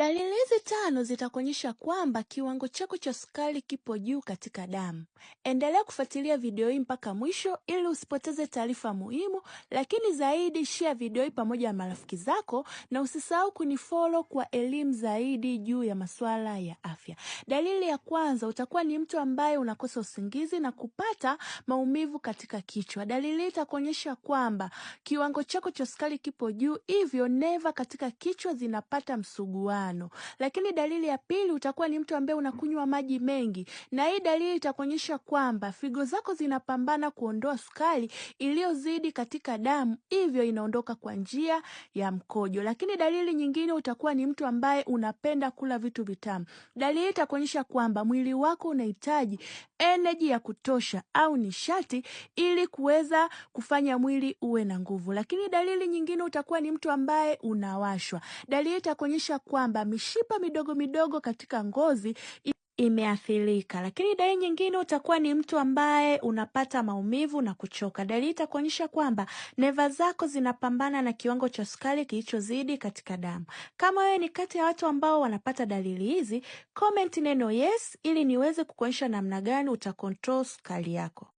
Dalili hizi 5 zitakuonyesha kwamba kiwango chako cha sukari kipo juu katika damu. Endelea kufuatilia video hii mpaka mwisho ili usipoteze taarifa muhimu, lakini zaidi share video hii pamoja na marafiki zako na usisahau kunifollow kwa elimu zaidi juu ya masuala ya afya. Dalili ya kwanza, utakuwa ni mtu ambaye unakosa usingizi na kupata maumivu katika kichwa. Dalili hii itakuonyesha kwamba kiwango chako cha sukari kipo juu, hivyo neva katika kichwa zinapata msuguano. Lakini dalili ya pili, utakuwa ni mtu ambaye unakunywa maji mengi, na hii dalili itakuonyesha kwamba figo zako zinapambana kuondoa sukari iliyozidi katika damu, hivyo inaondoka kwa njia ya mkojo. Lakini dalili nyingine, utakuwa ni mtu ambaye unapenda kula vitu vitamu. Dalili hii itakuonyesha kwamba mwili wako unahitaji energy ya kutosha au nishati ili kuweza kufanya mwili uwe na nguvu. Lakini dalili nyingine, utakuwa ni mtu ambaye unawashwa. Dalili itakuonyesha kwamba mishipa midogo midogo katika ngozi imeathirika. Lakini dalili nyingine, utakuwa ni mtu ambaye unapata maumivu na kuchoka. Dalili itakuonyesha kwamba neva zako zinapambana na kiwango cha sukari kilichozidi katika damu. Kama wewe ni kati ya watu ambao wanapata dalili hizi, comment neno yes ili niweze kukuonyesha namna gani utakontrol sukari yako.